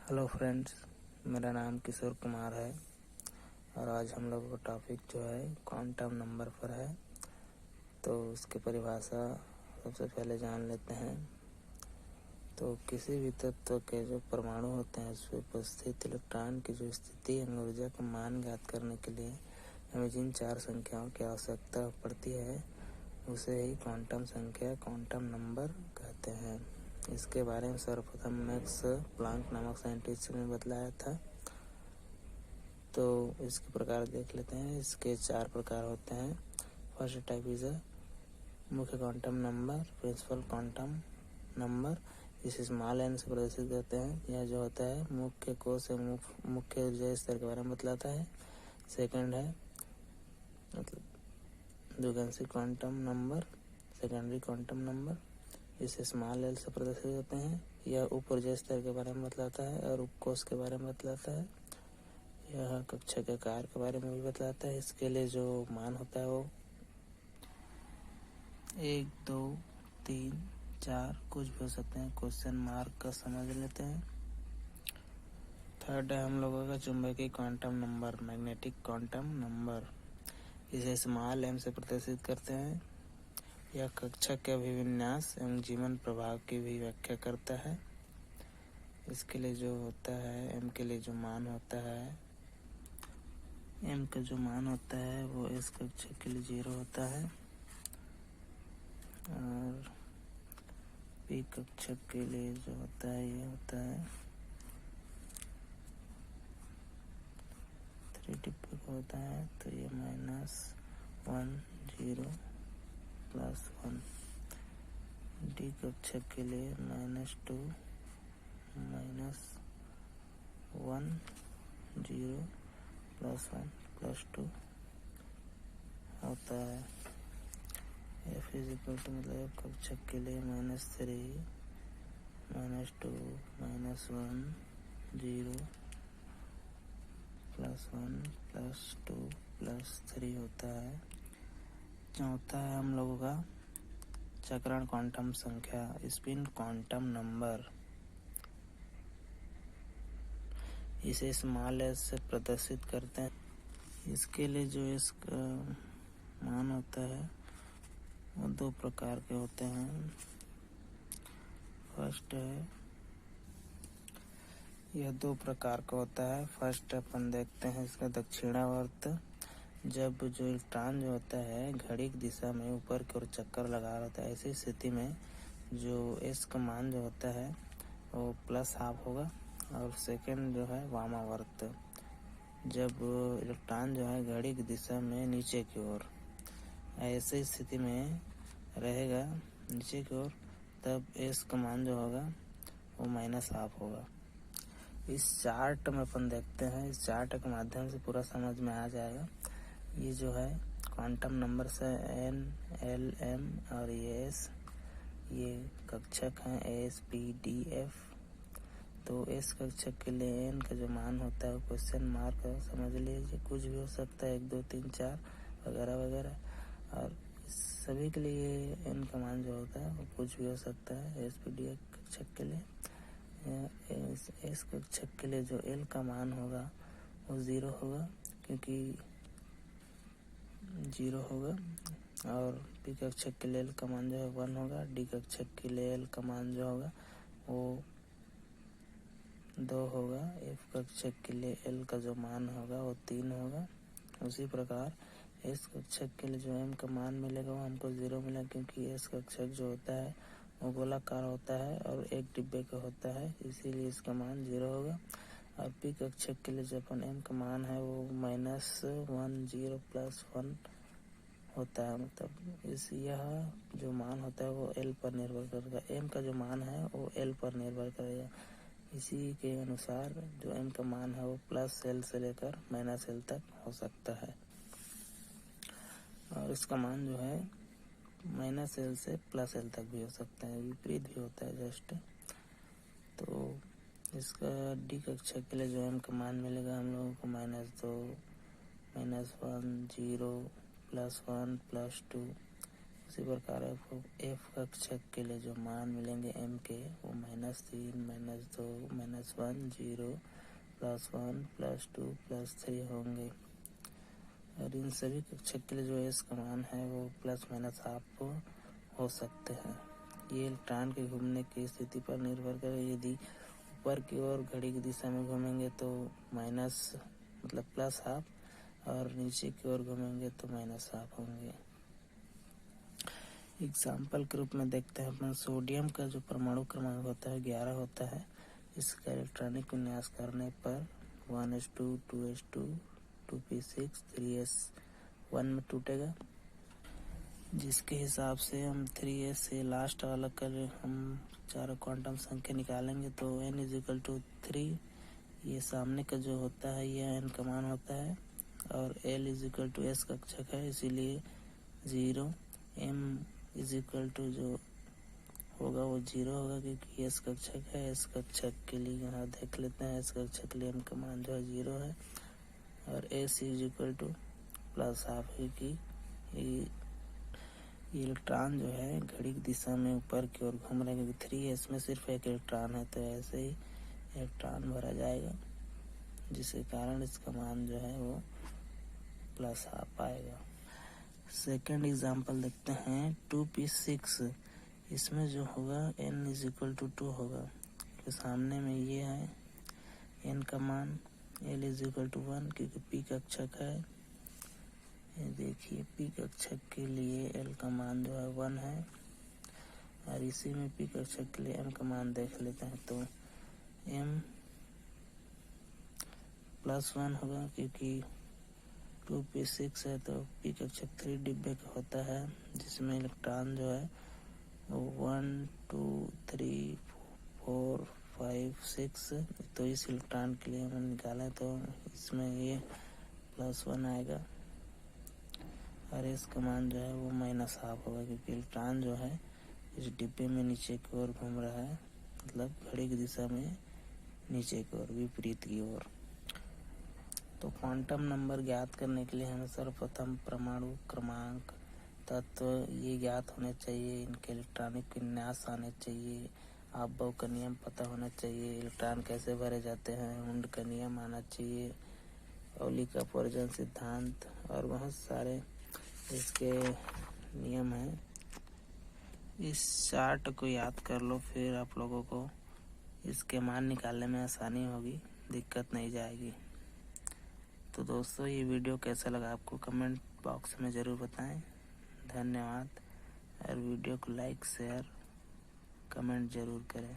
Hello friends, मेरा नाम किशोर कुमार है और आज हम लोगों का टॉपिक जो है क्वांटम नंबर पर है। तो उसकी परिभाषा सबसे पहले जान लेते हैं। तो किसी भी तत्व के जो परमाणु होते हैं उसमें उपस्थित इलेक्ट्रॉन की जो स्थिति एवं ऊर्जा का मान ज्ञात करने के लिए हमें जिन 4 संख्याओं की आवश्यकता पड़ती है उसे ही क्वांटम संख्या क्वांटम नंबर कहते हैं। इसके बारे में सर्वप्रथम मैक्स प्लांक नामक साइंटिस्ट ने बतलाया था। तो इसके प्रकार देख लेते हैं। इसके 4 प्रकार होते हैं। फर्स्ट टाइप इज मुख्य quantum number, principal quantum number. इसे स्मॉल एन से प्रदर्शित करते हैं। यह जो होता है मुख्य कोश से मुख्य ऊर्जा स्तर के बारे में बतलाता है। सेकंड है मतलब द्विआंशिक quantum number, secondary quantum number. इसे स्मॉल एल से प्रदर्शित करते हैं। यह उप ऊर्जा स्तर के बारे में बतलाता है और उपकोश के बारे में बतलाता है। यह कक्षा के आकार के बारे में भी बतलाता है। इसके लिए जो मान होता है वो 1, 2, 3, 4 कुछ भी हो सकते हैं। क्वेश्चन मार्क का समझ लेते हैं। थर्ड है हम लोगों का चुंबकीय quantum number, magnetic quantum number. इसे स्मॉल एम से प्रदर्शित करते हैं। यह कक्षक के अभिविन्यास एवं जीवन प्रभाव की भी व्याख्या करता है। इसके लिए जो होता है एम के लिए जो मान होता है, एम का जो मान होता है वो इस कक्षक के लिए 0 होता है और पी कक्षक के लिए जो होता है ये होता है 3 डिब्बे का होता है। तो ये -1, 0, +1। डी कक्षक के लिए -2, -1, 0, +1, +2 होता है। एफ इज इक्वल टू मतलब कक्षक के लिए -3, -2, -1, 0, +1, +2, +3 होता है। चौथा है हम लोगों का चक्रण क्वांटम संख्या, स्पिन क्वांटम नंबर। इसे स्मॉल एस से प्रदर्शित करते हैं। इसके लिए जो इसका मान होता है वो 2 प्रकार के होते हैं। फर्स्ट है यह 2 प्रकार का होता है। फर्स्ट अपन देखते हैं इसका दक्षिणावर्त। जब जो इलेक्ट्रॉन जो होता है घड़ी की दिशा में ऊपर की ओर चक्कर लगा रहा होता है, ऐसी स्थिति में जो एस का मान जो होता है वो +12 होगा। और सेकंड जो है वामावर्त, जब इलेक्ट्रॉन जो है घड़ी की दिशा में नीचे की ओर ऐसी स्थिति में रहेगा नीचे की ओर, तब एस का मान जो होगा वो -12 होगा। इस चार्ट में अपन देखते हैं। इस चार्ट के माध्यम से पूरा समझ में आ जाएगा। ये जो है क्वांटम नंबर से एन, एल, एम और एस, ये कक्षक हैं एस, पी, डी, एफ। तो एस कक्षक के लिए एन का जो मान होता है क्वेश्चन मार्क समझ लीजिए, कुछ भी हो सकता है 1, 2, 3, 4 वगैरह वगैरह। और सभी के लिए एन का मान जो होता है वो कुछ भी हो सकता है। एस, पी, डी, एफ कक्षक के लिए एस कक्षक के लिए जो एल का मान होगा वो 0 होगा, क्योंकि 0 होगा। और पी कक्षक के लिए एल का मान जो है 1 होगा। डी कक्षक के लिए एल का मान जो होगा वो 2 होगा। एफ कक्षक के लिए एल का जो मान होगा वो 3 होगा। उसी प्रकार एस कक्षक के लिए जो एम का मान मिलेगा वो हमको 0 मिला, क्योंकि एस कक्षक जो होता है वो गोलाकार होता है और 1 डिब्बे का होता है, इसीलिए इसका मान 0 होगा। और पी कक्षक के लिए जो अपन एम का मान है वो -1, 0, +1 होता है। मतलब यह जो मान होता है वो एल पर निर्भर करेगा। एम का जो मान है वो एल पर निर्भर करेगा। इसी के अनुसार जो एम का मान है वो +L से लेकर -L तक हो सकता है। और इसका मान जो है -L से +L तक भी हो सकता है, विपरीत भी होता है जस्ट। तो इसका डी कक्षक के लिए जो एम का मान मिलेगा हम लोगों को -2, -1, 0, +1, +2 इसी प्रकार एफ कक्षक के लिए जो मान मिलेंगे m के वो -3, -2, -1, 0, +1, +2, +3 होंगे। और इन सभी कक्षक के लिए जो s का मान है वो ±½ हो सकते हैं। ये इलेक्ट्रॉन के घूमने की स्थिति पर निर्भर करे। यदि ऊपर की ओर घड़ी की दिशा में घूमेंगे तो +½ और नीचे की ओर घूमेंगे तो -½ होंगे। एग्जाम्पल के रूप में देखते हैं अपन सोडियम का जो परमाणु क्रमांक होता है 11 होता है। इसका इलेक्ट्रॉनिक विन्यास करने पर 1s2, 2s2, 2p6, 3s1 में टूटेगा, जिसके हिसाब से हम 3s से लास्ट वाला कर हम चारों क्वांटम संख्या निकालेंगे तो n=3। ये सामने का जो होता है यह n का मान होता है और l=s कक्षक है, इसीलिए 0। m जो होगा वो 0 होगा क्योंकि s कक्षक है। s कक्षक के लिए यहाँ देख लेते हैं, s कक्षक के लिए m का मान जो है 0 है और s +½ क्योंकि इलेक्ट्रॉन जो है घड़ी की दिशा में ऊपर की ओर घूम रहे हैं क्योंकि 3s में सिर्फ एक इलेक्ट्रॉन है, तो ऐसे ही इलेक्ट्रॉन भरा जाएगा जिसके कारण इसका मान जो है वो +½ आएगा। सेकेंड एग्जाम्पल देखते हैं 2p6। इसमें जो होगा n=2 होगा क्योंकि सामने में ये है n का मान, l=1 क्योंकि p कक्षक है। ये देखिए p कक्षक के लिए l का मान जो है 1 है और इसी में p कक्षक के लिए m का मान देख लेते हैं तो m +1 होगा क्योंकि 2p6 है तो p कक्षक 3 डिब्बे का होता है जिसमें इलेक्ट्रॉन जो है वो 1, 2, 3, 4, 5, 6। तो इस इलेक्ट्रॉन के लिए हमने निकाला तो इसमें ये +1 आएगा और इसका मान जो है वो -½ होगा क्योंकि इलेक्ट्रॉन जो है इस डिब्बे में नीचे की ओर घूम रहा है, मतलब घड़ी की दिशा में नीचे की ओर, विपरीत की ओर। तो क्वांटम नंबर ज्ञात करने के लिए हमें सर्वप्रथम परमाणु क्रमांक, तत्व ये ज्ञात होने चाहिए, इनके इलेक्ट्रॉनिक विन्यास आने चाहिए, आपबव का नियम पता होना चाहिए, इलेक्ट्रॉन कैसे भरे जाते हैं उंड का नियम आना चाहिए, पाउली का अपवर्जन सिद्धांत और बहुत सारे इसके नियम हैं। इस चार्ट को याद कर लो, फिर आप लोगों को इसके मान निकालने में आसानी होगी, दिक्कत नहीं जाएगी। तो दोस्तों ये वीडियो कैसा लगा आपको कमेंट बॉक्स में ज़रूर बताएं। धन्यवाद और वीडियो को लाइक, शेयर, कमेंट ज़रूर करें।